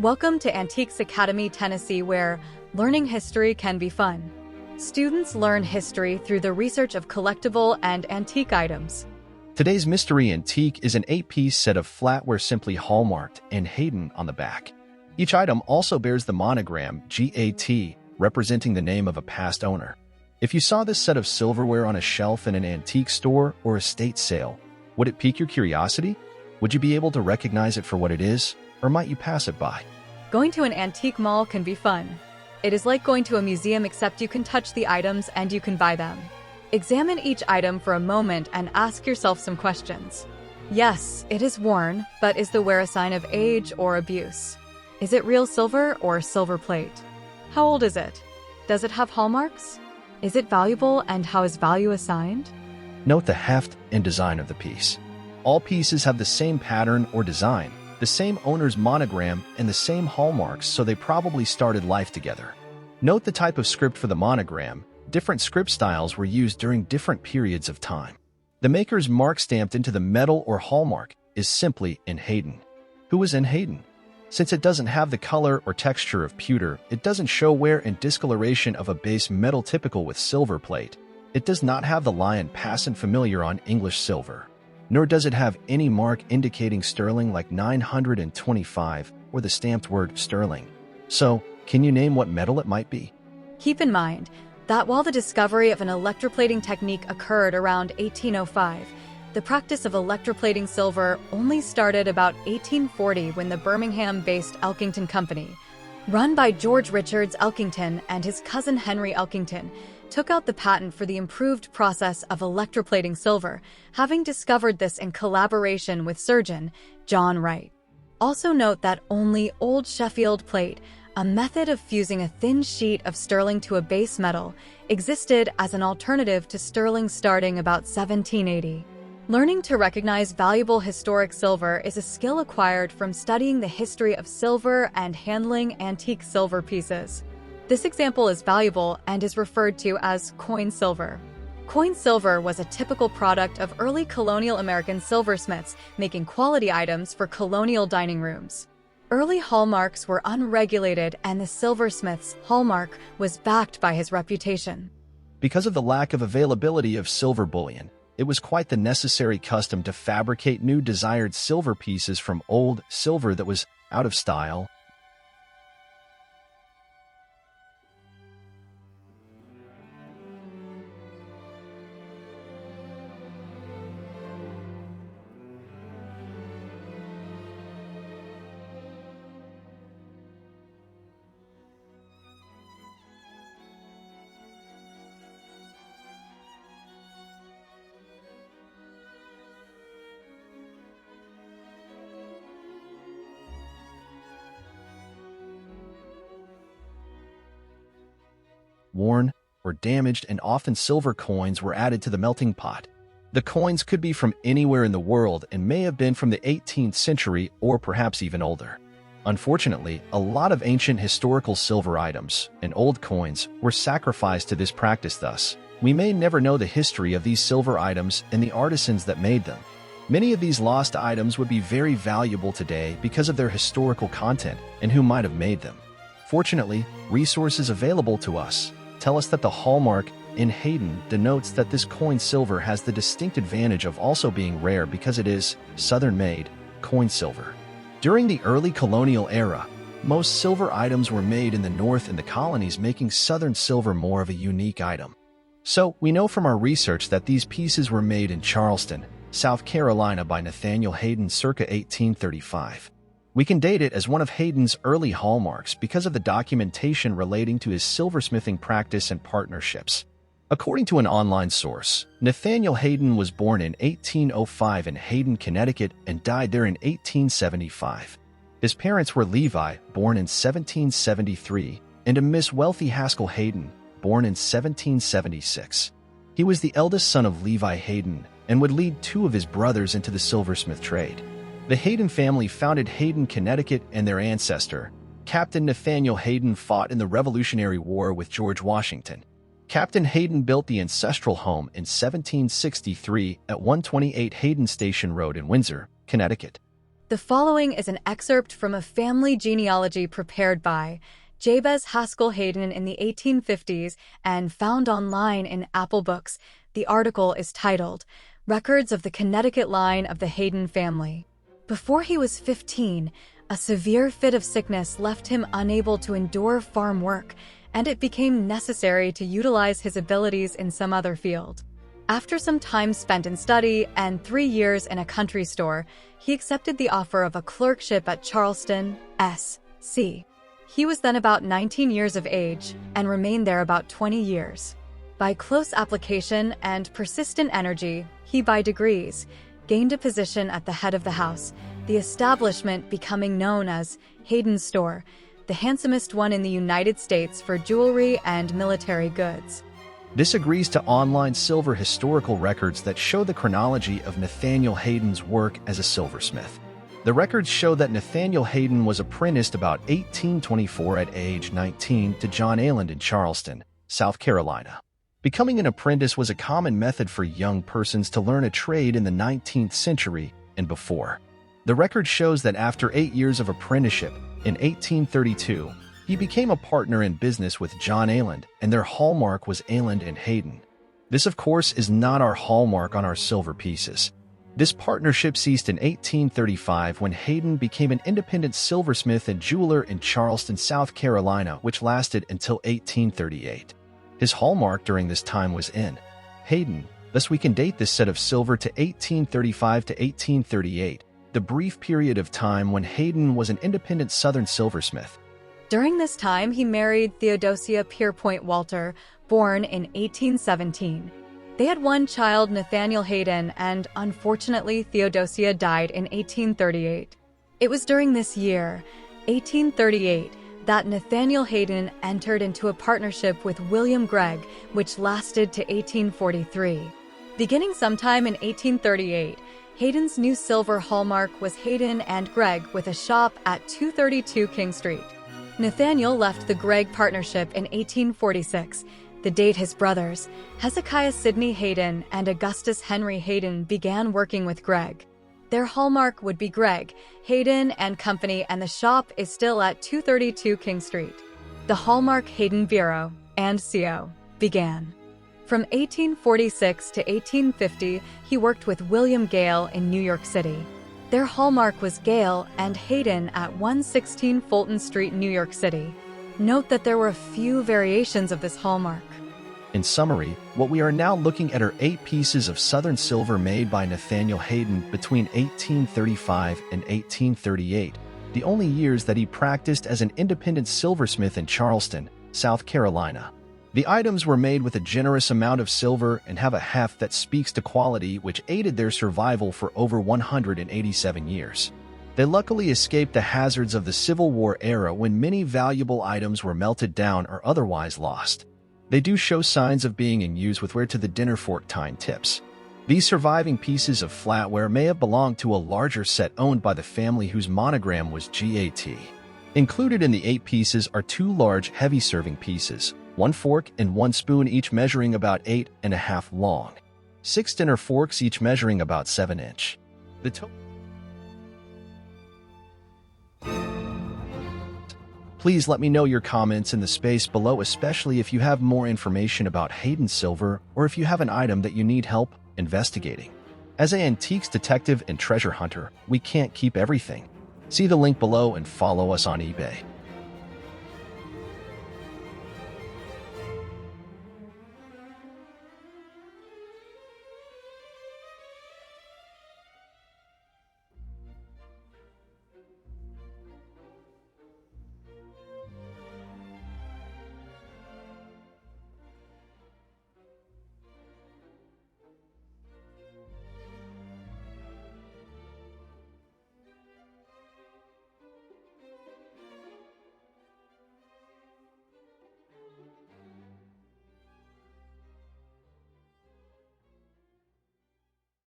Welcome to Antiques Academy, Tennessee, where learning history can be fun. Students learn history through the research of collectible and antique items. Today's mystery antique is an 8-piece set of flatware simply hallmarked and Hayden on the back. Each item also bears the monogram GAT, representing the name of a past owner. If you saw this set of silverware on a shelf in an antique store or estate sale, would it pique your curiosity? Would you be able to recognize it for what it is, or might you pass it by? Going to an antique mall can be fun. It is like going to a museum, except you can touch the items and you can buy them. Examine each item for a moment and ask yourself some questions. Yes, it is worn, but is the wear a sign of age or abuse? Is it real silver or silver plate? How old is it? Does it have hallmarks? Is it valuable, and how is value assigned? Note the heft and design of the piece. All pieces have the same pattern or design, the same owner's monogram, and the same hallmarks, so they probably started life together. Note the type of script for the monogram. Different script styles were used during different periods of time. The maker's mark stamped into the metal or hallmark is simply in Hayden. Who is in Hayden? Since it doesn't have the color or texture of pewter, it doesn't show wear and discoloration of a base metal typical with silver plate. It does not have the lion passant familiar on English silver, nor does it have any mark indicating sterling like 925 or the stamped word sterling. So, can you name what metal it might be? Keep in mind that while the discovery of an electroplating technique occurred around 1805, the practice of electroplating silver only started about 1840 when the Birmingham-based Elkington Company, run by George Richards Elkington and his cousin Henry Elkington, took out the patent for the improved process of electroplating silver, having discovered this in collaboration with surgeon John Wright. Also note that only Old Sheffield plate, a method of fusing a thin sheet of sterling to a base metal, existed as an alternative to sterling starting about 1780. Learning to recognize valuable historic silver is a skill acquired from studying the history of silver and handling antique silver pieces. This example is valuable and is referred to as coin silver. Coin silver was a typical product of early colonial American silversmiths making quality items for colonial dining rooms. Early hallmarks were unregulated, and the silversmith's hallmark was backed by his reputation. Because of the lack of availability of silver bullion, it was quite the necessary custom to fabricate new desired silver pieces from old silver that was out of style. Worn or damaged, and often silver coins were added to the melting pot. The coins could be from anywhere in the world and may have been from the 18th century or perhaps even older. Unfortunately, a lot of ancient historical silver items and old coins were sacrificed to this practice. Thus, we may never know the history of these silver items and the artisans that made them. Many of these lost items would be very valuable today because of their historical content and who might have made them. Fortunately, resources available to us tell us that the hallmark in Hayden denotes that this coin silver has the distinct advantage of also being rare because it is Southern-made coin silver. During the early colonial era, most silver items were made in the North and the colonies, making Southern silver more of a unique item. So, we know from our research that these pieces were made in Charleston, South Carolina by Nathaniel Hayden circa 1835. We can date it as one of Hayden's early hallmarks because of the documentation relating to his silversmithing practice and partnerships. According to an online source, Nathaniel Hayden was born in 1805 in Hayden, Connecticut, and died there in 1875. His parents were Levi, born in 1773, and a Miss Wealthy Haskell Hayden, born in 1776. He was the eldest son of Levi Hayden and would lead two of his brothers into the silversmith trade. The Hayden family founded Hayden, Connecticut, and their ancestor, Captain Nathaniel Hayden, fought in the Revolutionary War with George Washington. Captain Hayden built the ancestral home in 1763 at 128 Hayden Station Road in Windsor, Connecticut. The following is an excerpt from a family genealogy prepared by Jabez Haskell Hayden in the 1850s and found online in Apple Books. The article is titled, Records of the Connecticut Line of the Hayden Family. Before he was 15, a severe fit of sickness left him unable to endure farm work, and it became necessary to utilize his abilities in some other field. After some time spent in study and 3 years in a country store, he accepted the offer of a clerkship at Charleston, S.C. He was then about 19 years of age and remained there about 20 years. By close application and persistent energy, he by degrees gained a position at the head of the house, the establishment becoming known as Hayden's Store, the handsomest one in the United States for jewelry and military goods. This agrees to online silver historical records that show the chronology of Nathaniel Hayden's work as a silversmith. The records show that Nathaniel Hayden was apprenticed about 1824 at age 19 to John Ayland in Charleston, South Carolina. Becoming an apprentice was a common method for young persons to learn a trade in the 19th century and before. The record shows that after 8 years of apprenticeship, in 1832, he became a partner in business with John Ayland, and their hallmark was Ayland and Hayden. This, of course, is not our hallmark on our silver pieces. This partnership ceased in 1835 when Hayden became an independent silversmith and jeweler in Charleston, South Carolina, which lasted until 1838. His hallmark during this time was in Hayden, thus we can date this set of silver to 1835 to 1838, the brief period of time when Hayden was an independent Southern silversmith. During this time, he married Theodosia Pierpoint Walter, born in 1817. They had one child, Nathaniel Hayden, and unfortunately, Theodosia died in 1838. It was during this year, 1838, that Nathaniel Hayden entered into a partnership with William Gregg, which lasted to 1843. Beginning sometime in 1838, Hayden's new silver hallmark was Hayden and Gregg with a shop at 232 King Street. Nathaniel left the Gregg partnership in 1846, the date his brothers, Hezekiah Sidney Hayden and Augustus Henry Hayden, began working with Gregg. Their hallmark would be Gregg, Hayden and Company, and the shop is still at 232 King Street. The hallmark Hayden Bureau and CO began. From 1846 to 1850, he worked with William Gale in New York City. Their hallmark was Gale and Hayden at 116 Fulton Street, New York City. Note that there were a few variations of this hallmark. In summary, what we are now looking at are 8 pieces of Southern silver made by Nathaniel Hayden between 1835 and 1838, the only years that he practiced as an independent silversmith in Charleston, South Carolina. The items were made with a generous amount of silver and have a heft that speaks to quality, which aided their survival for over 187 years. They luckily escaped the hazards of the Civil War era when many valuable items were melted down or otherwise lost. They do show signs of being in use with wear to the dinner fork tine tips. These surviving pieces of flatware may have belonged to a larger set owned by the family whose monogram was GAT. Included in the 8 pieces are 2 large, heavy serving pieces, 1 fork and 1 spoon, each measuring about 8.5 long, 6 dinner forks, each measuring about 7 inch. The total. Please let me know your comments in the space below, especially if you have more information about Hayden silver or if you have an item that you need help investigating. As an antiques detective and treasure hunter, we can't keep everything. See the link below and follow us on eBay.